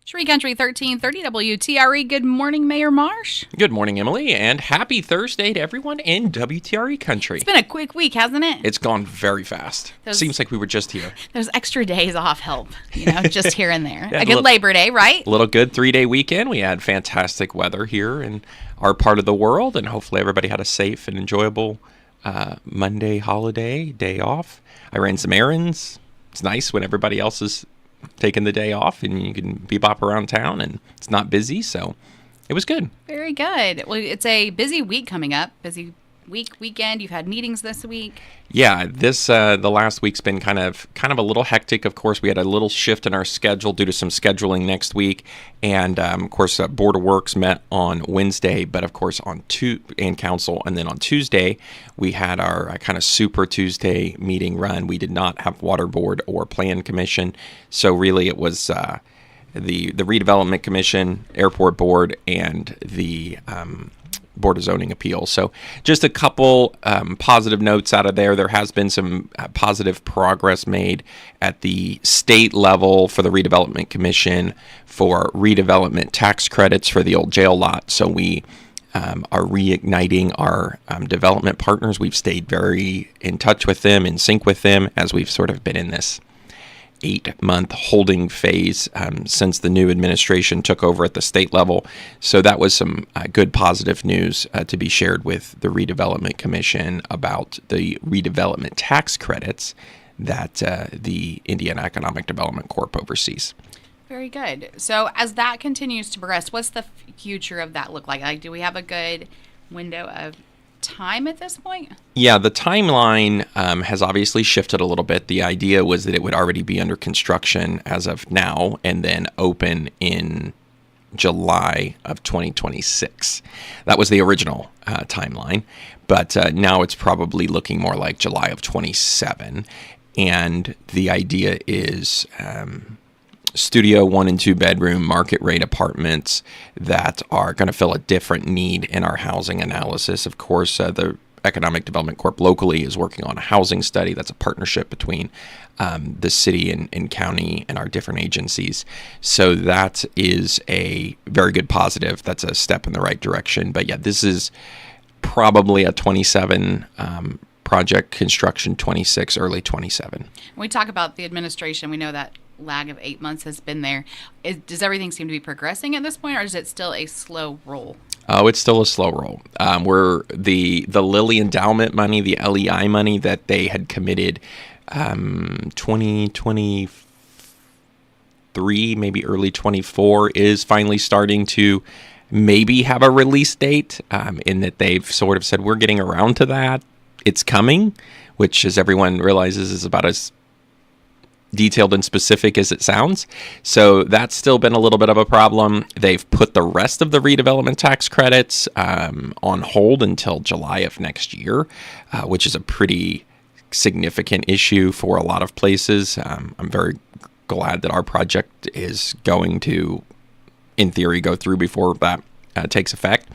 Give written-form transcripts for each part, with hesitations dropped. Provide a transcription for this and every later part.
Shree Country 1330 WTRE. Good morning, Mayor Marsh. Good morning, Emily, and happy Thursday to everyone in WTRE country. It's been a quick week, hasn't it? It's gone very fast. Seems like we were just here. Those extra days off help, just here and there. Yeah, a good Labor Day, right? A little good 3-day weekend. We had fantastic weather here in our part of the world, and hopefully everybody had a safe and enjoyable Monday holiday, day off. I ran some errands. It's nice when everybody else is taking the day off and you can bebop around town and it's not busy, so it was good. Very good. Well, it's a busy week coming up. Busy weekend. You've had meetings this week. Yeah, the last week's been kind of a little hectic. Of course, we had a little shift in our schedule due to some scheduling next week, and of course, Board of Works met on Wednesday, but of course and Council, and then on Tuesday we had our kind of Super Tuesday meeting run. We did not have Water Board or Plan Commission, so really it was the Redevelopment Commission, Airport Board, and the Board of Zoning Appeals. So just a couple positive notes out of there. There has been some positive progress made at the state level for the Redevelopment Commission for redevelopment tax credits for the old jail lot. So we are reigniting our development partners. We've stayed very in touch with them, in sync with them, as we've sort of been in this 8-month holding phase since the new administration took over at the state level. So that was some good positive news to be shared with the Redevelopment Commission about the redevelopment tax credits that the Indiana Economic Development Corp oversees. Very good. So as that continues to progress, what's the future of that look like? Like, do we have a good window of time at this point? Yeah, the timeline has obviously shifted a little bit. The idea was that it would already be under construction as of now and then open in July of 2026. That was the original timeline, but now it's probably looking more like July of 27. And the idea is studio 1 and 2 bedroom market rate apartments that are going to fill a different need in our housing analysis. Of course, the Economic Development Corp locally is working on a housing study. That's a partnership between the city and county and our different agencies. So that is a very good positive. That's a step in the right direction. But yeah, this is probably a 27 project, construction 26, early 27. When we talk about the administration, we know that lag of 8 months has been there. Does everything seem to be progressing at this point, or is it still a slow roll? Oh, it's still a slow roll. We're the Lilly endowment money, the LEI money that they had committed 2023, maybe early 24, is finally starting to maybe have a release date, in that they've sort of said, we're getting around to that. It's coming, which, as everyone realizes, is about as detailed and specific as it sounds. So that's still been a little bit of a problem. They've put the rest of the redevelopment tax credits on hold until July of next year, which is a pretty significant issue for a lot of places. I'm very glad that our project is going to, in theory, go through before that takes effect.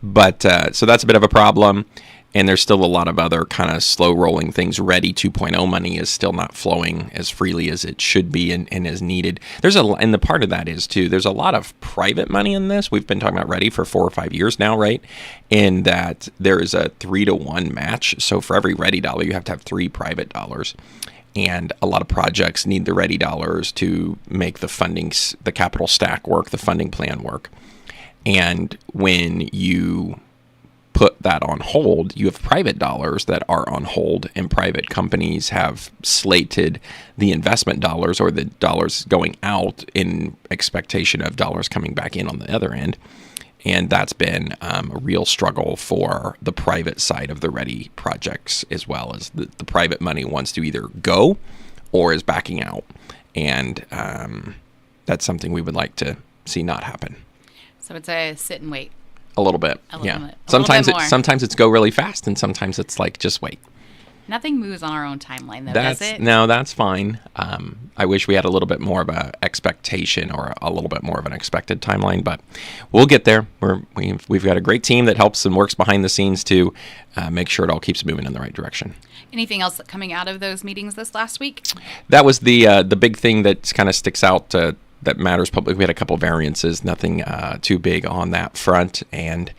But so that's a bit of a problem. And there's still a lot of other kind of slow rolling things. Ready 2.0 money is still not flowing as freely as it should be and as needed. And the part of that is too, there's a lot of private money in this. We've been talking about Ready for 4 or 5 years now, right? In that there is a 3-to-1 match. So for every Ready dollar, you have to have 3 private dollars. And a lot of projects need the Ready dollars to make the funding, the capital stack work, the funding plan work. And when you put that on hold, you have private dollars that are on hold, and private companies have slated the investment dollars or the dollars going out in expectation of dollars coming back in on the other end. And that's been a real struggle for the private side of the Ready projects, as well as the private money wants to either go or is backing out. And that's something we would like to see not happen. So it's a sit and wait. A little bit, yeah. Sometimes it's go really fast, and sometimes it's like just wait. Nothing moves on our own timeline, though, does it? No, that's fine. I wish we had a little bit more of an expectation or a little bit more of an expected timeline, but we'll get there. We've got a great team that helps and works behind the scenes to make sure it all keeps moving in the right direction. Anything else coming out of those meetings this last week? That was the big thing that kind of sticks out that matters publicly. We had a couple variances, nothing too big on that front, and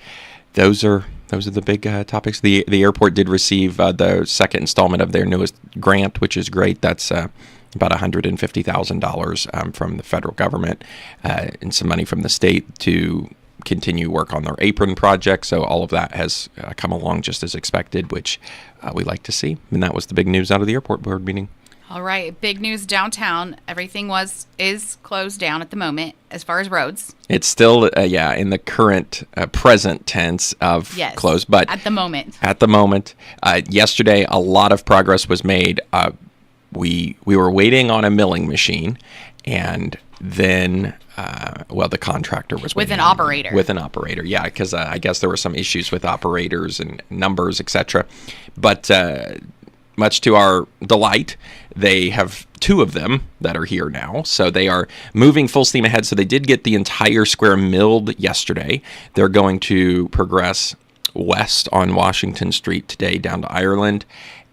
those are the big topics. The airport did receive the second installment of their newest grant, which is great. That's about $150,000 from the federal government and some money from the state to continue work on their apron project. So all of that has come along just as expected, which we like to see. And that was the big news out of the airport board meeting. All right, big news downtown. Everything is closed down at the moment as far as roads. It's still, in the current present tense of closed, but at the moment. Yesterday, a lot of progress was made. We were waiting on a milling machine, and then the contractor was with an operator. With an operator, yeah, because I guess there were some issues with operators and numbers, etc. But much to our delight, they have two of them that are here now. So they are moving full steam ahead. So they did get the entire square milled yesterday. They're going to progress west on Washington Street today down to Ireland.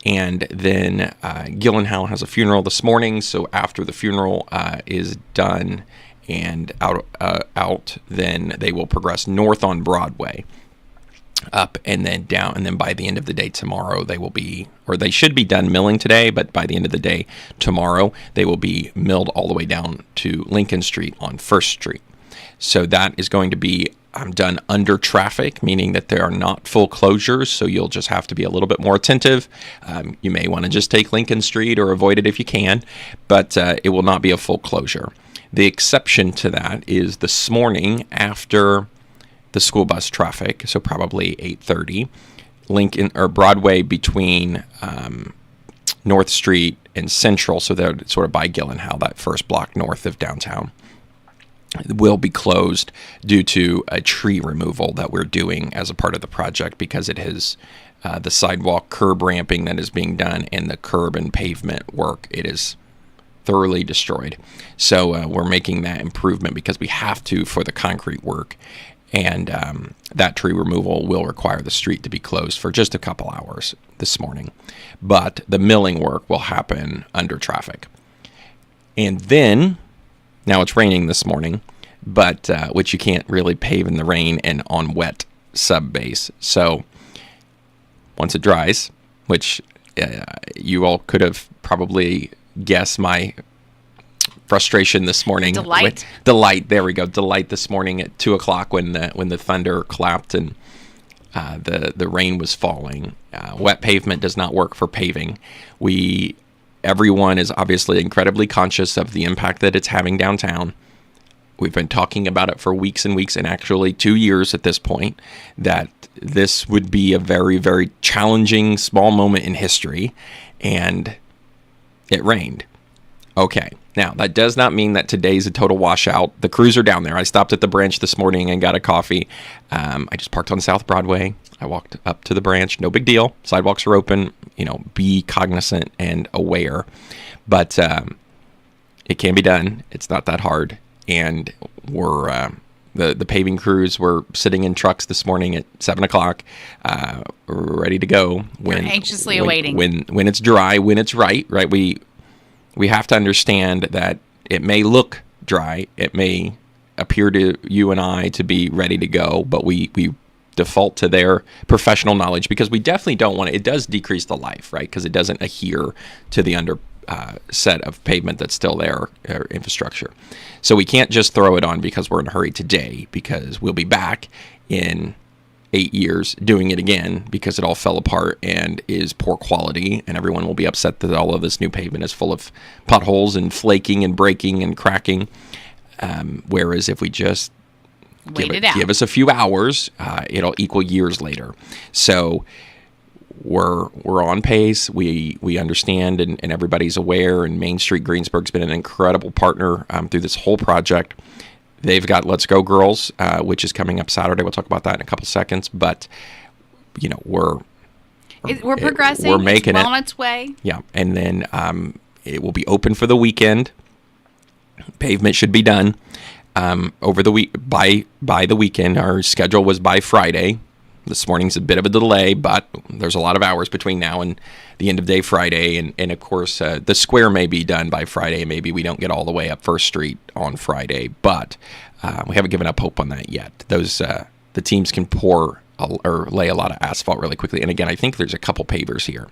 And then Gyllenhaal has a funeral this morning. So after the funeral is done and out, then they will progress north on Broadway, up and then down, and then by the end of the day tomorrow they should be done milling today, but by the end of the day tomorrow they will be milled all the way down to Lincoln Street on First Street. So that is going to be done under traffic, meaning that there are not full closures, so you'll just have to be a little bit more attentive. You may want to just take Lincoln Street or avoid it if you can, but it will not be a full closure. The exception to that is this morning after the school bus traffic, so probably 8:30, Lincoln or Broadway between North Street and Central, so they're sort of by Gyllenhaal, that first block north of downtown, will be closed due to a tree removal that we're doing as a part of the project, because it has the sidewalk curb ramping that is being done and the curb and pavement work. It is thoroughly destroyed. So we're making that improvement because we have to for the concrete work. And that tree removal will require the street to be closed for just a couple hours this morning. But the milling work will happen under traffic. And then, now it's raining this morning, but which you can't really pave in the rain and on wet sub-base. So once it dries, which you all could have probably guessed my frustration this morning. Delight. There we go. Delight this morning at 2:00 when the thunder clapped and the rain was falling. Wet pavement does not work for paving. Everyone is obviously incredibly conscious of the impact that it's having downtown. We've been talking about it for weeks and weeks, and actually 2 years at this point, that this would be a very, very challenging small moment in history, and it rained. Okay. Now, that does not mean that today's a total washout. The crews are down there. I stopped at the branch this morning and got a coffee. I just parked on South Broadway. I walked up to the branch. No big deal. Sidewalks are open. Be cognizant and aware. But it can be done. It's not that hard. And we're the paving crews were sitting in trucks this morning at 7:00, ready to go. We're anxiously awaiting. When it's dry, when it's right. We have to understand that it may look dry. It may appear to you and I to be ready to go, but we default to their professional knowledge because we definitely don't want it. It does decrease the life, right? Because it doesn't adhere to the set of pavement that's still there, or infrastructure. So we can't just throw it on because we're in a hurry today, because we'll be back in 8 years doing it again because it all fell apart and is poor quality, and everyone will be upset that all of this new pavement is full of potholes and flaking and breaking and cracking. Whereas if we just give us a few hours, it'll equal years later. So we're on pace. We understand, and everybody's aware. And Main Street Greensburg's been an incredible partner through this whole project. They've got Let's Go Girls, which is coming up Saturday. We'll talk about that in a couple seconds. But we're progressing. We're making it on its way. Yeah, and then it will be open for the weekend. Pavement should be done over the week by the weekend. Our schedule was by Friday. This morning's a bit of a delay, but there's a lot of hours between now and the end of day Friday. And of course, the square may be done by Friday. Maybe we don't get all the way up First Street on Friday, but we haven't given up hope on that yet. The teams can pour or lay a lot of asphalt really quickly. And again, I think there's a couple pavers here.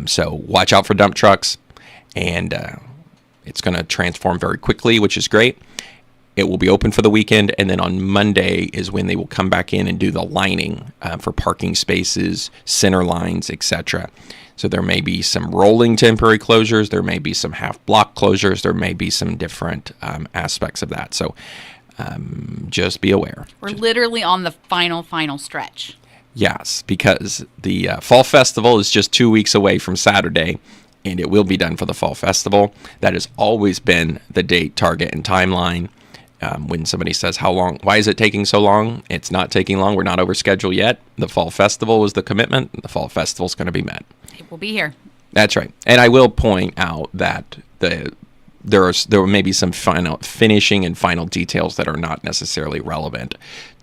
So watch out for dump trucks, and it's going to transform very quickly, which is great. It will be open for the weekend, and then on Monday is when they will come back in and do the lining for parking spaces, center lines, etc. So there may be some rolling temporary closures. There may be some half-block closures. There may be some different aspects of that. So just be aware. We're literally on the final stretch. Yes, because the Fall Festival is just 2 weeks away from Saturday, and it will be done for the Fall Festival. That has always been the date, target, and timeline. When somebody says, how long, why is it taking so long? It's not taking long. We're not over schedule yet. The Fall Festival was the commitment. The Fall Festival is going to be met. It will be here. That's right. And I will point out that there may be some final finishing and final details that are not necessarily relevant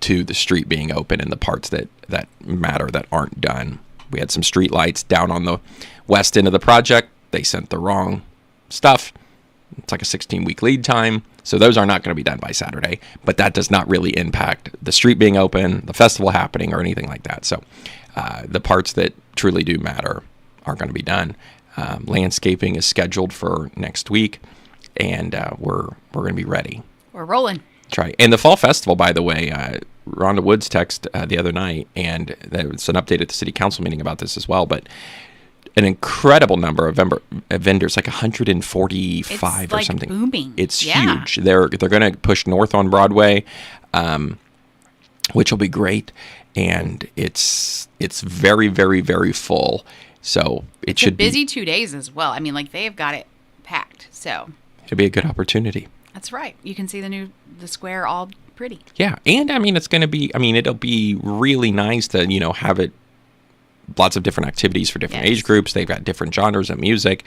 to the street being open and the parts that matter that aren't done. We had some street lights down on the west end of the project. They sent the wrong stuff. It's like a 16-week lead time. So those are not going to be done by Saturday, but that does not really impact the street being open, the festival happening, or anything like that. So the parts that truly do matter are going to be done. Landscaping is scheduled for next week, and we're going to be ready. We're rolling. That's right. And the Fall Festival, by the way, Rhonda Woods texted the other night, and there was an update at the city council meeting about this as well, but an incredible number of vendors, like 145 it's or like something. Booming. It's huge. They're going to push north on Broadway, which will be great, and it's very, very, very full. So it should be busy 2 days as well. I mean, like they've got it packed. So it'll be a good opportunity. That's right. You can see the square all pretty. Yeah, and I mean it'll be really nice to have it. Lots of different activities for different age groups. They've got different genres of music,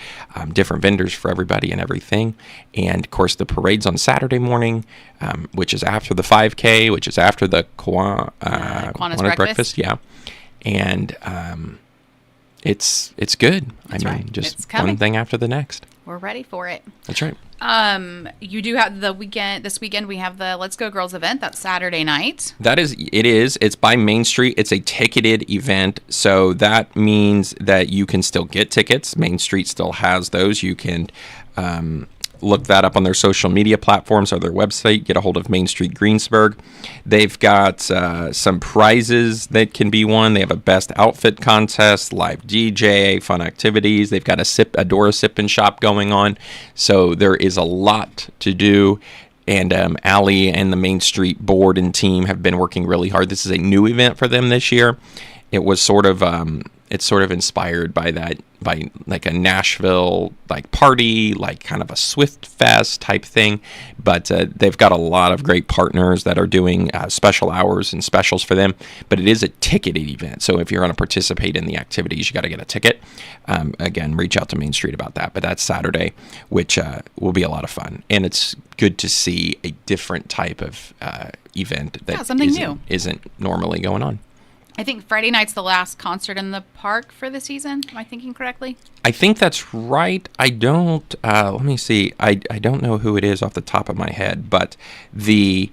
different vendors for everybody and everything. And, of course, the parade's on Saturday morning, which is after the 5K, which is after the Kiwanis breakfast. Yeah. And it's good. That's right. Just one thing after the next. We're ready for it. That's right. You do have this weekend we have the Let's Go Girls event. That's Saturday night. It is. It's by Main Street. It's a ticketed event. So that means that you can still get tickets. Main Street still has those. You can look that up on their social media platforms or their website. Get a hold of Main Street Greensburg. They've got some prizes that can be won. They have a best outfit contest, live DJ, fun activities. They've got a Dora Sip and Shop going on. So there is a lot to do. And Allie and the Main Street board and team have been working really hard. This is a new event for them this year. It was sort of inspired by like a Nashville like party, like kind of a Swift Fest type thing. But they've got a lot of great partners that are doing special hours and specials for them. But it is a ticketed event, so if you're going to participate in the activities, you got to get a ticket. Again, reach out to Main Street about that. But that's Saturday, which will be a lot of fun, and it's good to see a different type of event that something new isn't normally going on. I think Friday night's the last concert in the park for the season. Am I thinking correctly? I think that's right. I don't, let me see. I don't know who it is off the top of my head, but the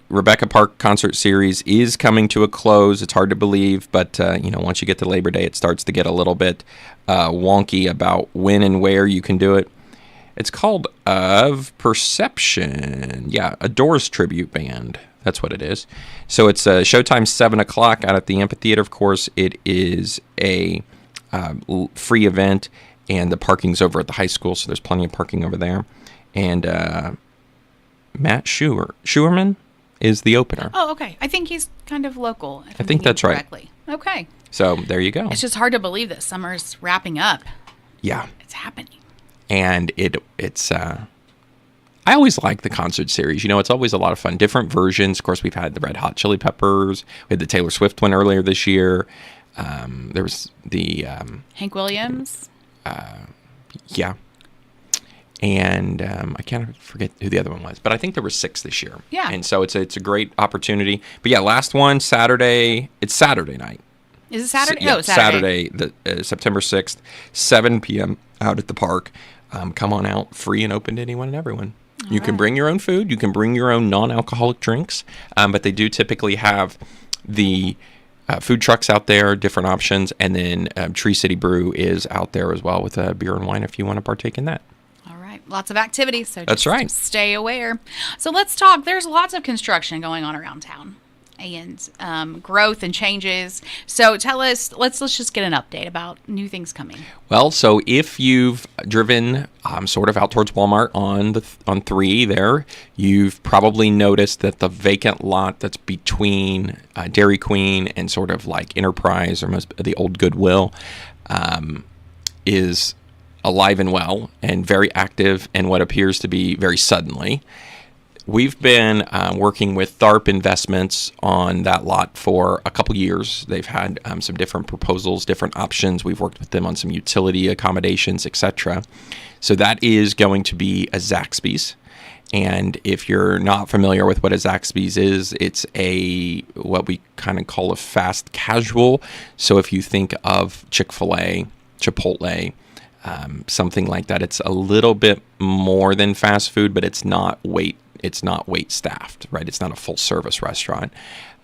Rebecca Park concert series is coming to a close. It's hard to believe, but, once you get to Labor Day, it starts to get a little bit wonky about when and where you can do it. It's called Of Perception. Yeah, a Doors tribute band. That's what it is. So it's showtime 7 o'clock out at the amphitheater. Of course, it is a free event, and the parking's over at the high school, so there's plenty of parking over there. And Matt Schuerman is the opener. Oh, okay. I think he's kind of local. I think that's correctly. Right. Okay. So there you go. It's just hard to believe that summer's wrapping up. Yeah. It's happening. And it's I always like the concert series. It's always a lot of fun. Different versions. Of course, we've had the Red Hot Chili Peppers. We had the Taylor Swift one earlier this year. There was the Hank Williams. Yeah. and I can't forget who the other one was, but I think there were 6 this year. Yeah. And so it's a great opportunity. But yeah, last one Saturday. It's Saturday night. Is it Saturday? Yeah, Oh, Saturday. September 6th, 7 p.m. out at the park. Come on out, free and open to anyone and everyone. You can bring your own food. You can bring your own non-alcoholic drinks. But they do typically have the food trucks out there, different options. And then Tree City Brew is out there as well with beer and wine if you want to partake in that. All right. Lots of activities. So That's just right. stay aware. So let's talk. There's lots of construction going on around town and growth and changes. So tell us, let's just get an update about new things coming. Well, so if you've driven sort of out towards Walmart on 3 there, you've probably noticed that the vacant lot that's between Dairy Queen and sort of like Enterprise or most the old Goodwill is alive and well and very active and what appears to be very suddenly. We've been working with Tharp Investments on that lot for a couple years. They've had some different proposals, different options. We've worked with them on some utility accommodations, etc. So that is going to be a Zaxby's. And if you're not familiar with what a Zaxby's is, it's what we kind of call a fast casual. So if you think of Chick-fil-A, Chipotle, something like that, it's a little bit more than fast food, but it's not wait staffed, right? It's not a full service restaurant.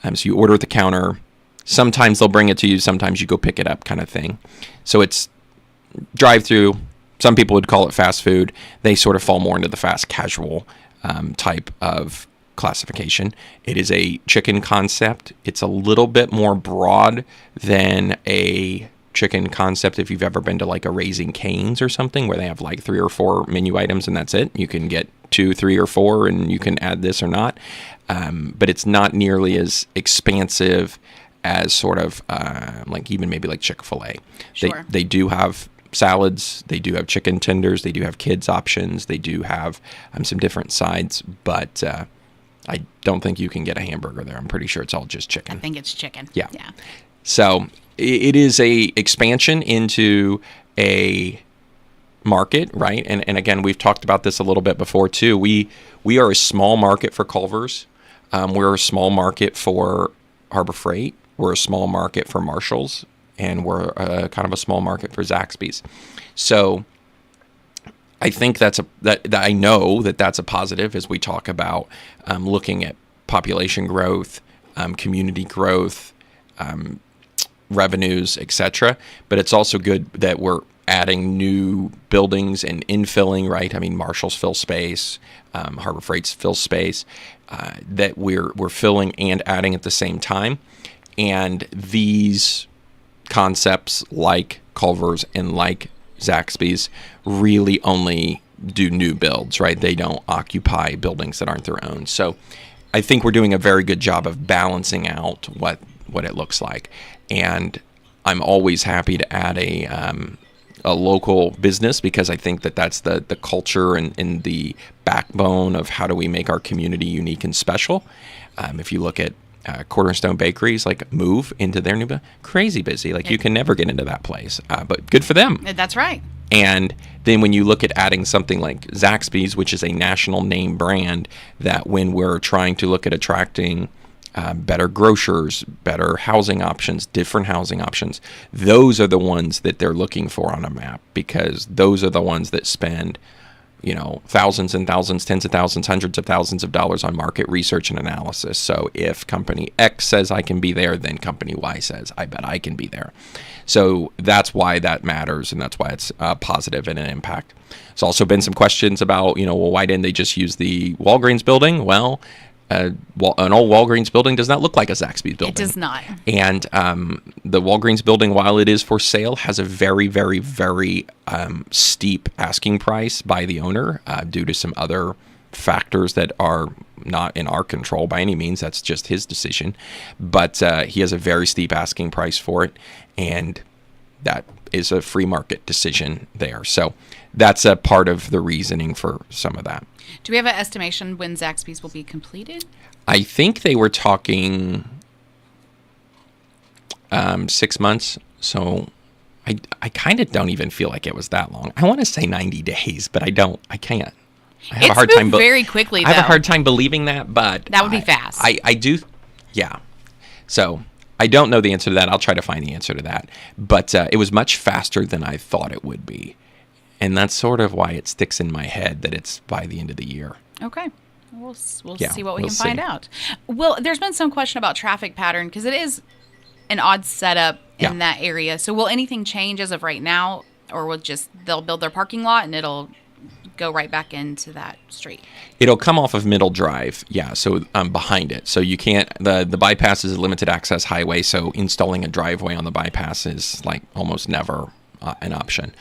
So you order at the counter. Sometimes they'll bring it to you. Sometimes you go pick it up kind of thing. So it's drive-through. Some people would call it fast food. They sort of fall more into the fast casual type of classification. It is a chicken concept. It's a little bit more broad than a chicken concept if you've ever been to like a Raising Cane's or something where they have like 3 or 4 menu items and that's it. You can get 2, 3, or 4 and you can add this or not. But it's not nearly as expansive as sort of like even maybe like Chick-fil-A. Sure. They do have salads. They do have chicken tenders. They do have kids options. They do have some different sides, but I don't think you can get a hamburger there. I'm pretty sure it's all just chicken. I think it's chicken. Yeah. So it is a expansion into a market, right? And again, we've talked about this a little bit before too. We are a small market for Culver's. We're a small market for Harbor Freight. We're a small market for Marshall's, and we're kind of a small market for Zaxby's. So I think that I know that's a positive as we talk about looking at population growth, community growth, revenues, etc. But it's also good that we're adding new buildings and infilling, right? I mean, Marshall's fill space, Harbor Freight's fill space, that we're filling and adding at the same time. And these concepts like Culver's and like Zaxby's really only do new builds, right? They don't occupy buildings that aren't their own. So I think we're doing a very good job of balancing out what it looks like. And I'm always happy to add a local business because I think that's the culture and the backbone of how do we make our community unique and special. If you look at Cornerstone Bakeries, like move into their new, crazy busy. Like you can never get into that place, but good for them. That's right. And then when you look at adding something like Zaxby's, which is a national name brand, that when we're trying to look at attracting better grocers, better housing options, different housing options, those are the ones that they're looking for on a map because those are the ones that spend, thousands and thousands, tens of thousands, hundreds of thousands of dollars on market research and analysis. So if company X says I can be there, then company Y says, I bet I can be there. So that's why that matters, and that's why it's positive and an impact. There's also been some questions about, why didn't they just use the Walgreens building? Well, an old Walgreens building does not look like a Zaxby's building. It does not. And the Walgreens building, while it is for sale, has a very, very, very steep asking price by the owner due to some other factors that are not in our control by any means. That's just his decision. But he has a very steep asking price for it, and that is a free market decision there. So that's a part of the reasoning for some of that. Do we have an estimation when Zaxby's will be completed? I think they were talking 6 months. So I kind of don't even feel like it was that long. I want to say 90 days, but I can't. I have It's a hard moved time. very quickly, I have a though. hard time believing that, but That would be fast. I do. Yeah. So I don't know the answer to that. I'll try to find the answer to that. But it was much faster than I thought it would be. And that's sort of why it sticks in my head that it's by the end of the year. Okay. We'll Yeah, see what we we'll can find see. out. Well, there's been some question about traffic pattern because it is an odd setup in Yeah. that area. So will anything change as of right now, or will they'll build their parking lot and it'll go right back into that street? It'll come off of Middle Drive, yeah, so behind it. So you can't, the bypass is a limited access highway, so installing a driveway on the bypass is like almost never an option.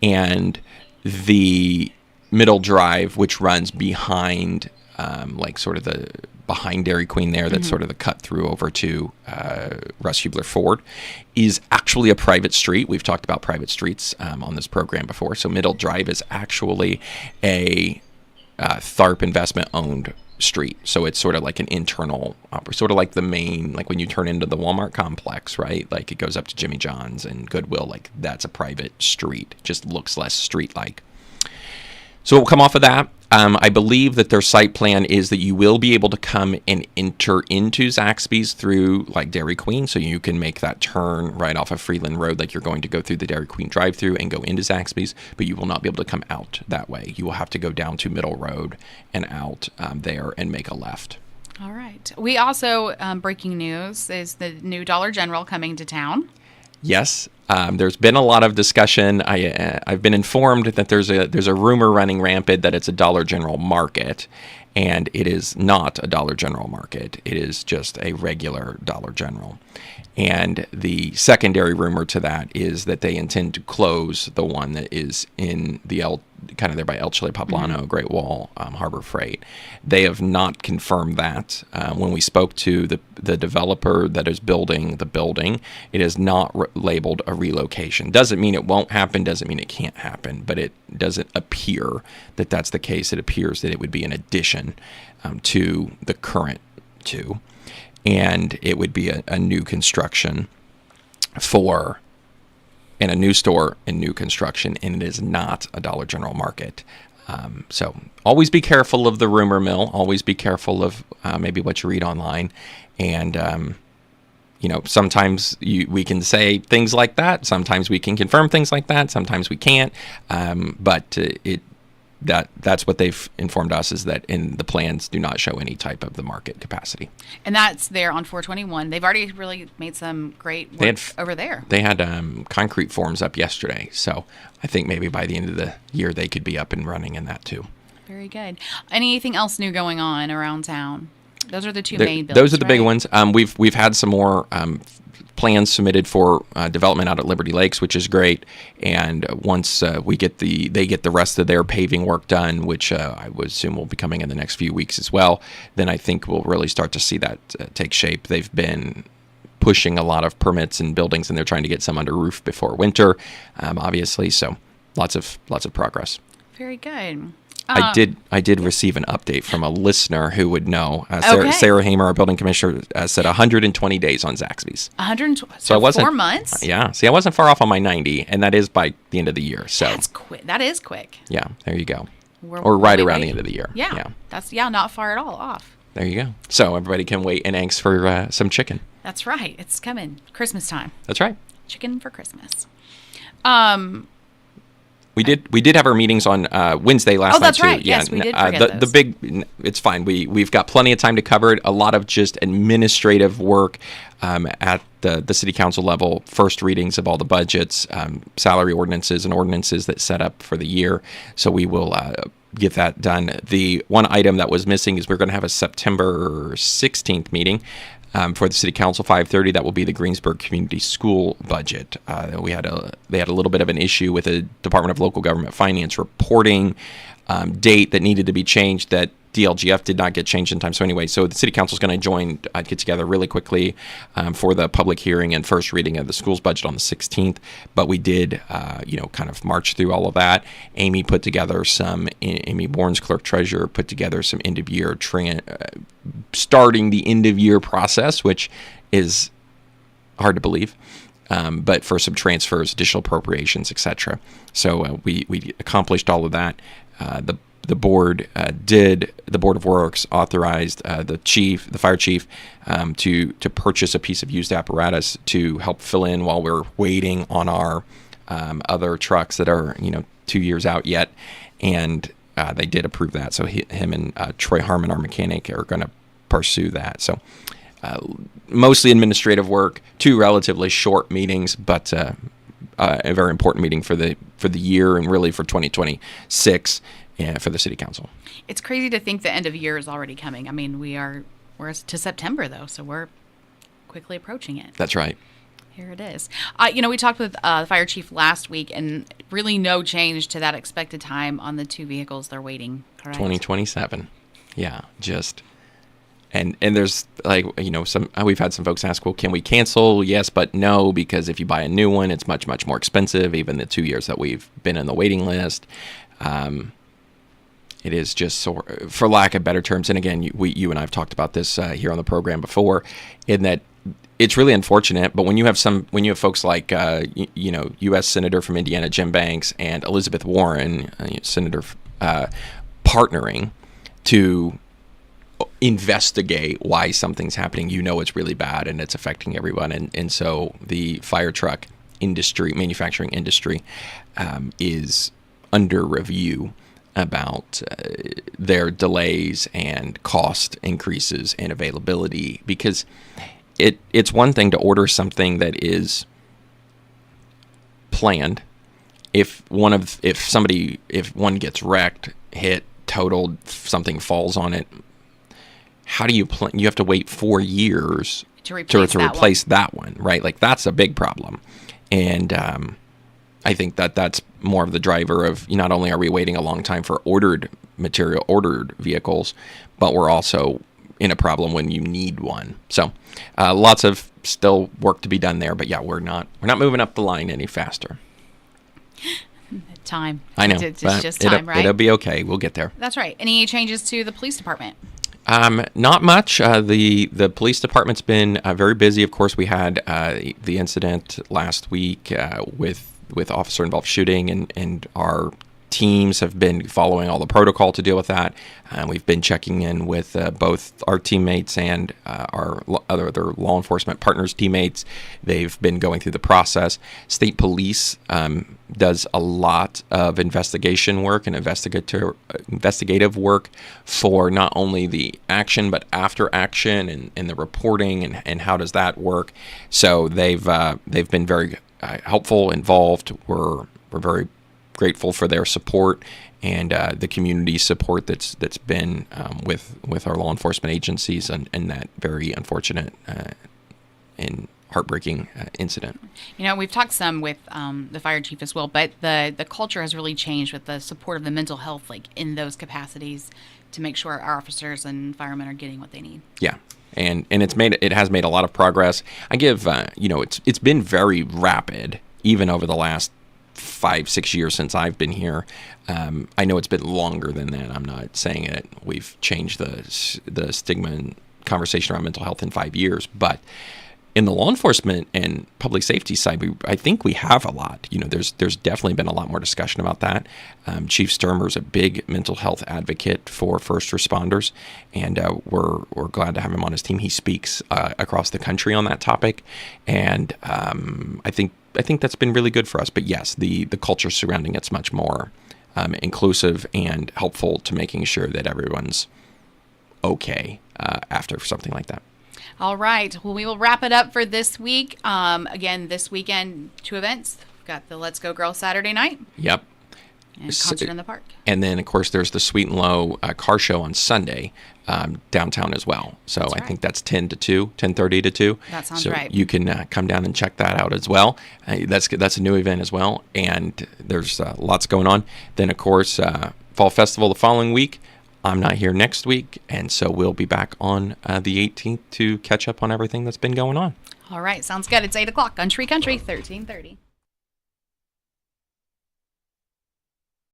And the Middle Drive, which runs behind, like sort of the behind Dairy Queen there, that's sort of the cut through over to Russ Hubler Ford, is actually a private street. We've talked about private streets on this program before. So Middle Drive is actually a THARP investment owned street. So it's sort of like an internal, sort of like the main, like when you turn into the Walmart complex, right? Like it goes up to Jimmy John's and Goodwill, like that's a private street. Just looks less street-like. So we'll come off of that. I believe that their site plan is that you will be able to come and enter into Zaxby's through like Dairy Queen. So you can make that turn right off of Freeland Road, like you're going to go through the Dairy Queen drive-through and go into Zaxby's, but you will not be able to come out that way. You will have to go down to Middle Road and out there and make a left. All right. We also, breaking news, is the new Dollar General coming to town. Yes, there's been a lot of discussion. I've been informed that there's a rumor running rampant that it's a Dollar General market, and it is not a Dollar General market. It is just a regular Dollar General. And the secondary rumor to that is that they intend to close the one that is in the kind of there by El Chile Poblano, Great Wall, Harbor Freight. They have not confirmed that. When we spoke to the developer that is building the building, it is not labeled a relocation. Doesn't mean it won't happen, doesn't mean it can't happen, but it doesn't appear that that's the case. It appears that it would be an addition to the current two. And it would be a new construction and a new store and new construction, and it is not a Dollar General market. So always be careful of the rumor mill. Always be careful of maybe what you read online. And, sometimes we can say things like that. Sometimes we can confirm things like that. Sometimes we can't. But that's what they've informed us, is that in the plans do not show any type of the market capacity. And that's there on 421. They've already really made some great work over there. They had concrete forms up yesterday, so I think maybe by the end of the year they could be up and running in that too. Very good. Anything else new going on around town? Those are the two main buildings. Those are the big ones. We've had some more plans submitted for development out at Liberty Lakes, which is great. And once they get the rest of their paving work done, which I would assume will be coming in the next few weeks as well, then I think we'll really start to see that take shape. They've been pushing a lot of permits and buildings, and they're trying to get some under roof before winter, obviously. So lots of progress. Very good. I did receive an update from a listener who would know. Okay. Sarah Hamer, our building commissioner, said 120 days on Zaxby's. 120. So I wasn't 4 months. Yeah. See, I wasn't far off on my 90, and that is by the end of the year. So That's quick. That is quick. yeah, there you go. We're Or right really around the waiting. end of the year. Yeah. That's not far at all off. There you go. So everybody can wait in angst for some chicken. That's right. It's coming. Christmas time. That's right. Chicken for Christmas. We did have our meetings on Wednesday last night. that's too. right. Yeah, Yes, we did forget the big. It's fine. We've got plenty of time to cover it. A lot of just administrative work at the city council level. First readings of all the budgets, salary ordinances, and ordinances that set up for the year. So we will get that done. The one item that was missing is we're going to have a September 16th meeting. For the City Council, 5:30, that will be the Greensburg Community School budget. They had a little bit of an issue with the Department of Local Government Finance reporting date that needed to be changed, that DLGF did not get changed in time. So anyway, so the City Council is going to get together really quickly for the public hearing and first reading of the school's budget on the 16th. But we did, kind of march through all of that. Amy Bourne's clerk treasurer, put together some end of year starting the end of year process, which is hard to believe. but for some transfers, additional appropriations, etc. So we accomplished all of that. The board the Board of Works authorized the fire chief, to purchase a piece of used apparatus to help fill in while we're waiting on our other trucks that are 2 years out yet, and they did approve that. So him and Troy Harmon, our mechanic, are going to pursue that. So mostly administrative work, 2 relatively short meetings, but a very important meeting for the year and really for 2026 for the city council. It's crazy to think the end of year is already coming. I mean, we're to September though, so we're quickly approaching it. That's right. Here it is. We talked with the fire chief last week, and really no change to that expected time on the 2 vehicles they're waiting. Correct? 2027. Yeah, and there's we've had some folks ask, well, can we cancel? Yes, but no, because if you buy a new one, it's much, much more expensive. Even the 2 years that we've been in the waiting list. It is just, for lack of better terms, and again, you and I have talked about this here on the program before, in that it's really unfortunate. But when you have folks like U.S. Senator from Indiana Jim Banks and Elizabeth Warren, Senator, partnering to investigate why something's happening, it's really bad and it's affecting everyone, and so the fire truck industry, manufacturing industry, is under review about their delays and cost increases and availability, because it's one thing to order something that is planned. If one gets wrecked, hit, totaled, something falls on it, how do you plan? You have to wait 4 years to replace that one, right? Like, that's a big problem. And I think that's more of the driver of, not only are we waiting a long time for ordered vehicles, but we're also in a problem when you need one. So lots of still work to be done there, but yeah, we're not moving up the line any faster. Time. I know. It's just time, right? It'll be okay. We'll get there. That's right. Any changes to the police department? Not much. The police department's been very busy. Of course, we had the incident last week with officer-involved shooting, and our teams have been following all the protocol to deal with that. We've been checking in with both our teammates and our other law enforcement partners' teammates. They've been going through the process. State police does a lot of investigation work and investigative work for not only the action, but after action and the reporting and how does that work. So they've been very helpful, involved. We're very grateful for their support and the community support that's been with our law enforcement agencies and that very unfortunate and heartbreaking incident. We've talked some with the fire chief as well, but the culture has really changed with the support of the mental health, like in those capacities, to make sure our officers and firemen are getting what they need. Yeah. And it has made a lot of progress. I give it's been very rapid, even over the last 5-6 years since I've been here. I know it's been longer than that. I'm not saying it. We've changed the stigma and conversation around mental health in 5 years, but in the law enforcement and public safety side, I think we have a lot. There's definitely been a lot more discussion about that. Chief Sturmer's a big mental health advocate for first responders, and we're glad to have him on his team. He speaks across the country on that topic, and I think that's been really good for us. But yes, the culture surrounding it's much more inclusive and helpful to making sure that everyone's okay after something like that. All right. Well, we will wrap it up for this week. Again, this weekend, 2 events. We've got the Let's Go Girl Saturday night. Yep. And concert in the park. And then, of course, there's the Sweet and Low car show on Sunday downtown as well. So that's right. I think that's 10 to 2, 10:30 to 2. That sounds right. So you can come down and check that out as well. That's a new event as well. And there's lots going on. Then, of course, Fall Festival the following week. I'm not here next week, and so we'll be back on the 18th to catch up on everything that's been going on. All right. Sounds good. It's 8 o'clock on Tree Country, 1330.